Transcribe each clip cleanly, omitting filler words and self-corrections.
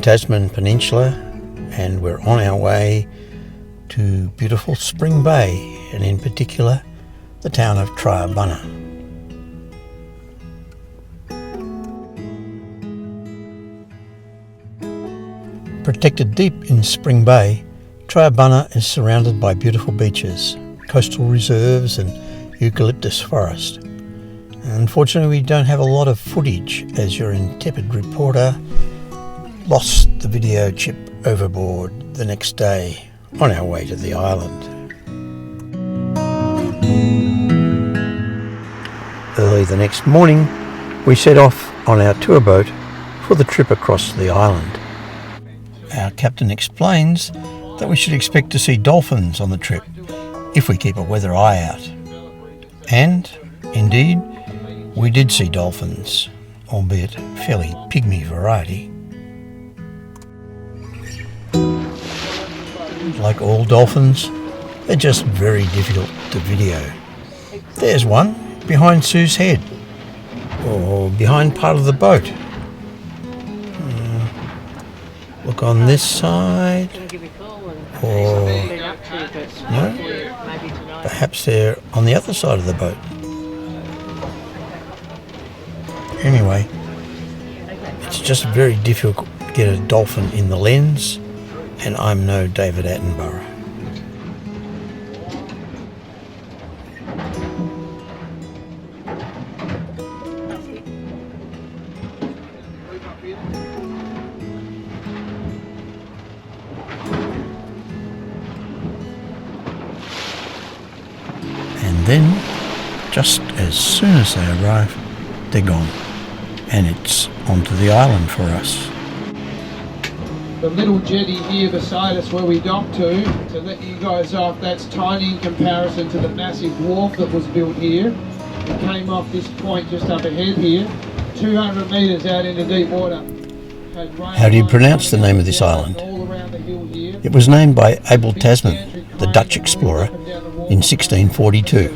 Tasman Peninsula, and we're on our way to beautiful Spring Bay, and in particular the town of Triabunna. Protected deep in Spring Bay, Triabunna is surrounded by beautiful beaches, coastal reserves and eucalyptus forest. Unfortunately, we don't have a lot of footage as your intrepid reporter lost the video chip overboard the next day on our way to the island. Early the next morning, we set off on our tour boat for the trip across the island. Our captain explains that we should expect to see dolphins on the trip if we keep a weather eye out. And, indeed, we did see dolphins, albeit fairly pygmy variety. Like all dolphins, they're just very difficult to video. There's one behind Sue's head, or behind part of the boat. Look on this side, or no, perhaps they're on the other side of the boat. Anyway, it's just very difficult to get a dolphin in the lens, and I'm no David Attenborough. And then, just as soon as they arrive, they're gone, and it's onto the island for us. The little jetty here beside us where we docked to let you guys off, that's tiny in comparison to the massive wharf that was built here. It came off this point just up ahead here, 200 metres out into deep water. How do you pronounce the name of this island? It was named by Abel Tasman, the Dutch explorer, in 1642.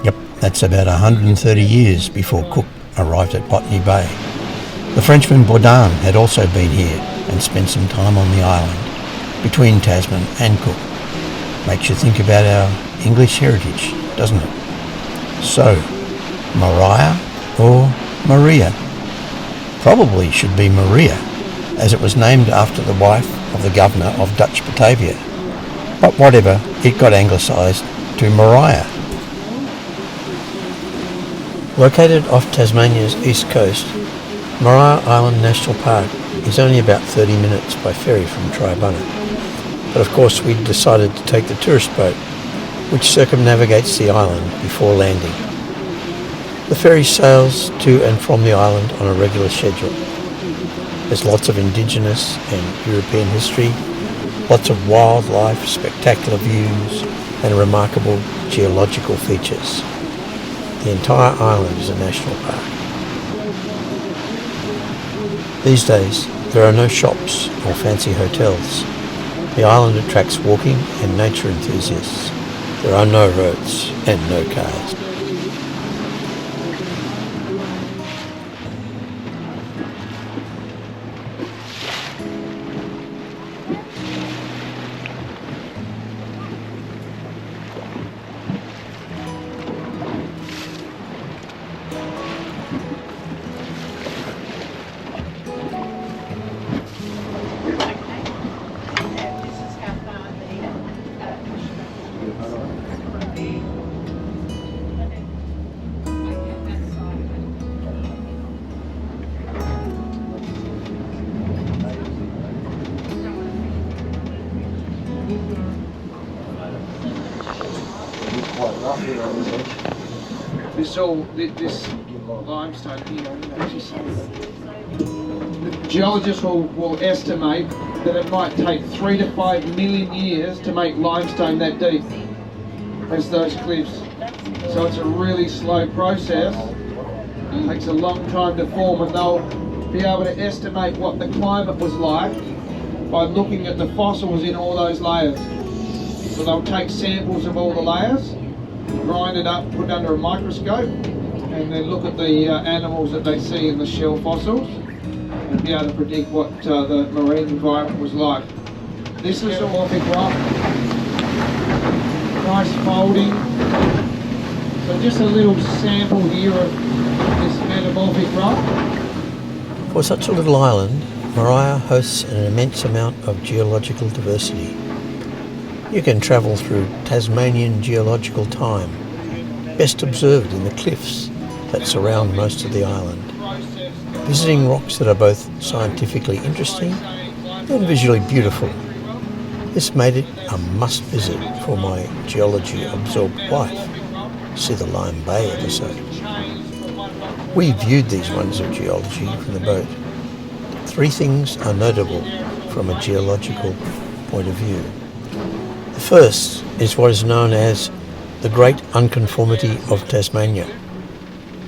Yep, that's about 130 years before Cook arrived at Botany Bay. The Frenchman Baudin had also been here and spent some time on the island, between Tasman and Cook. Makes you think about our English heritage, doesn't it? So, Maria or Maria? Probably should be Maria, as it was named after the wife of the governor of Dutch Batavia. But whatever, it got anglicised to Maria. Located off Tasmania's east coast, Maria Island National Park is only about 30 minutes by ferry from Triabunna. But of course we decided to take the tourist boat, which circumnavigates the island before landing. The ferry sails to and from the island on a regular schedule. There's lots of Indigenous and European history, lots of wildlife, spectacular views, and remarkable geological features. The entire island is a national park. These days, there are no shops or fancy hotels. The island attracts walking and nature enthusiasts. There are no roads and no cars. This limestone here, the geologists will estimate that it might take 3 to 5 million years to make limestone that deep as those cliffs. So it's a really slow process. It takes a long time to form, and they'll be able to estimate what the climate was like by looking at the fossils in all those layers. So they'll take samples of all the layers, grind it up, put it under a microscope, and then look at the animals that they see in the shell fossils, and be able to predict what the marine environment was like. This is a metamorphic rock. Nice folding. So just a little sample here of this metamorphic rock. For such a little island, Maria hosts an immense amount of geological diversity. You can travel through Tasmanian geological time, best observed in the cliffs that surround most of the island, visiting rocks that are both scientifically interesting and visually beautiful. This made it a must-visit for my geology-absorbed wife. See the Lime Bay episode. We viewed these wonders of geology from the boat. 3 things are notable from a geological point of view. The first is what is known as the Great Unconformity of Tasmania.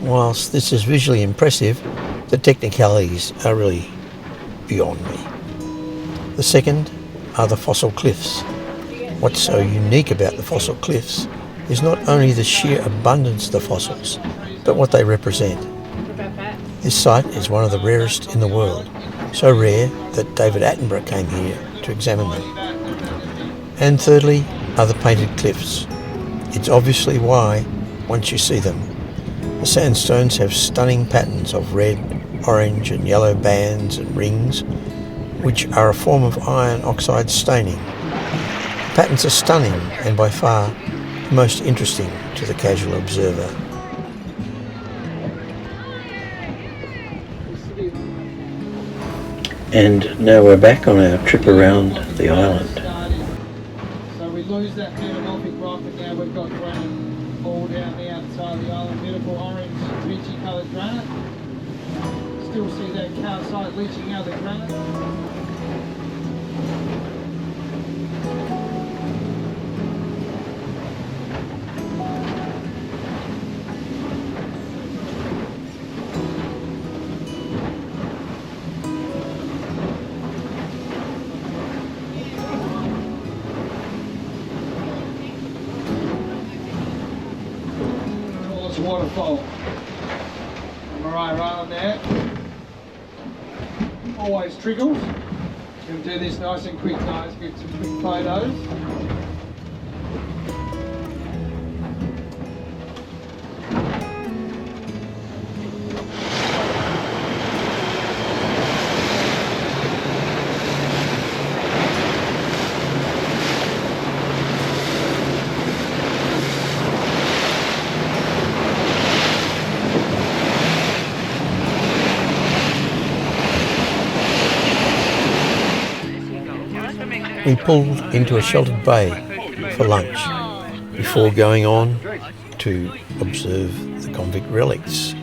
Whilst this is visually impressive, the technicalities are really beyond me. The second are the fossil cliffs. What's so unique about the fossil cliffs is not only the sheer abundance of the fossils, but what they represent. This site is one of the rarest in the world, so rare that David Attenborough came here to examine them. And thirdly are the painted cliffs. It's obviously why, once you see them, the sandstones have stunning patterns of red, orange and yellow bands and rings, which are a form of iron oxide staining. The patterns are stunning and by far the most interesting to the casual observer. And now we're back on our trip around the island. So we lose that metamorphic rock and now we've got granite all down the outside of the island. Beautiful orange, peachy coloured granite. Still see that calcite leaching out of the granite. Waterfall. Maria Island there. Always trickles. Going to do this nice and quick, guys. Get some quick photos. We pulled into a sheltered bay for lunch before going on to observe the convict relics.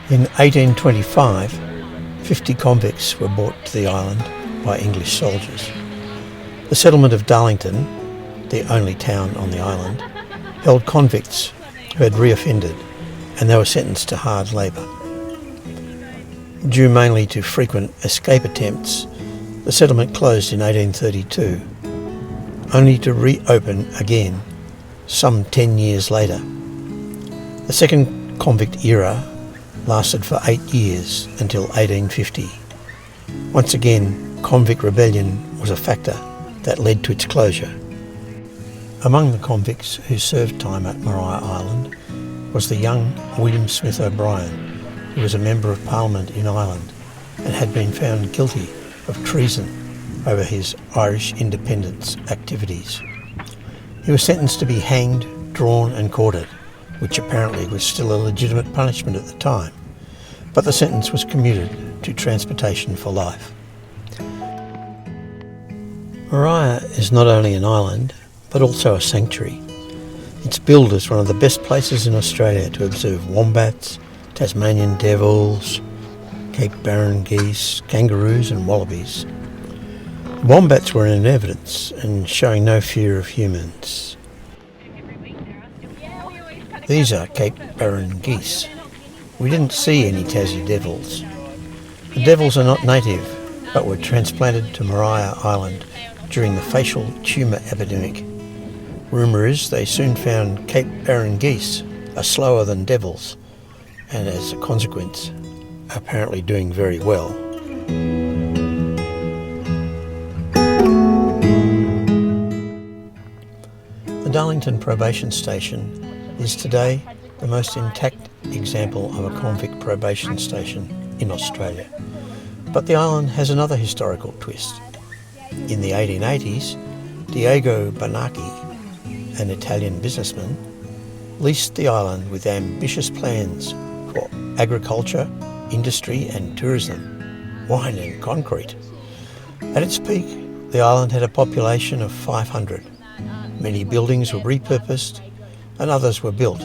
In 1825, 50 convicts were brought to the island by English soldiers. The settlement of Darlington, the only town on the island, held convicts who had reoffended, and they were sentenced to hard labour. Due mainly to frequent escape attempts, the settlement closed in 1832, only to reopen again some 10 years later. The second convict era lasted for 8 years until 1850. Once again, convict rebellion was a factor that led to its closure. Among the convicts who served time at Maria Island was the young William Smith O'Brien, who was a Member of Parliament in Ireland and had been found guilty of treason over his Irish independence activities. He was sentenced to be hanged, drawn and quartered, which apparently was still a legitimate punishment at the time, but the sentence was commuted to transportation for life. Maria is not only an island, but also a sanctuary. It's billed as one of the best places in Australia to observe wombats, Tasmanian devils, Cape Barren geese, kangaroos and wallabies. Wombats were in evidence and showing no fear of humans. These are Cape Barren geese. We didn't see any Tassie devils. The devils are not native, but were transplanted to Maria Island during the facial tumour epidemic. Rumour is they soon found Cape Barren geese are slower than devils, and as a consequence, apparently doing very well. The Darlington Probation Station is today the most intact example of a convict probation station in Australia. But the island has another historical twist. In the 1880s, Diego Bernacchi, an Italian businessman, leased the island with ambitious plans for agriculture, industry and tourism, wine and concrete. At its peak, the island had a population of 500. Many buildings were repurposed and others were built.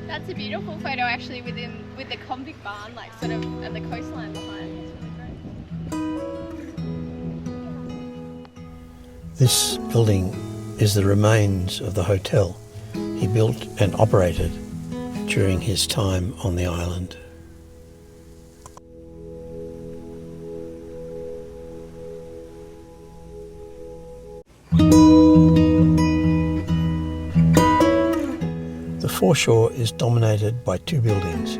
That's a beautiful photo actually with the convict barn, like sort of and the coastline behind. It's really great. This building is the remains of the hotel he built and operated during his time on the island. The foreshore is dominated by two buildings,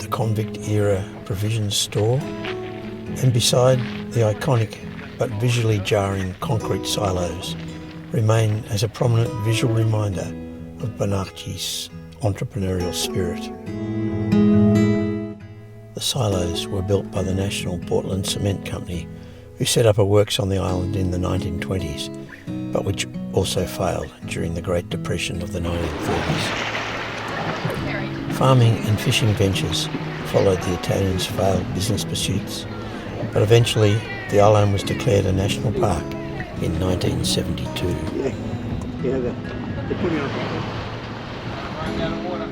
the convict-era provisions store, and beside the iconic but visually jarring concrete silos remain as a prominent visual reminder of Bernacchi's entrepreneurial spirit. The silos were built by the National Portland Cement Company, who set up a works on the island in the 1920s, but which also failed during the Great Depression of the 1930s. Farming and fishing ventures followed the Italians' failed business pursuits, but eventually the island was declared a national park in 1972. Run down the water.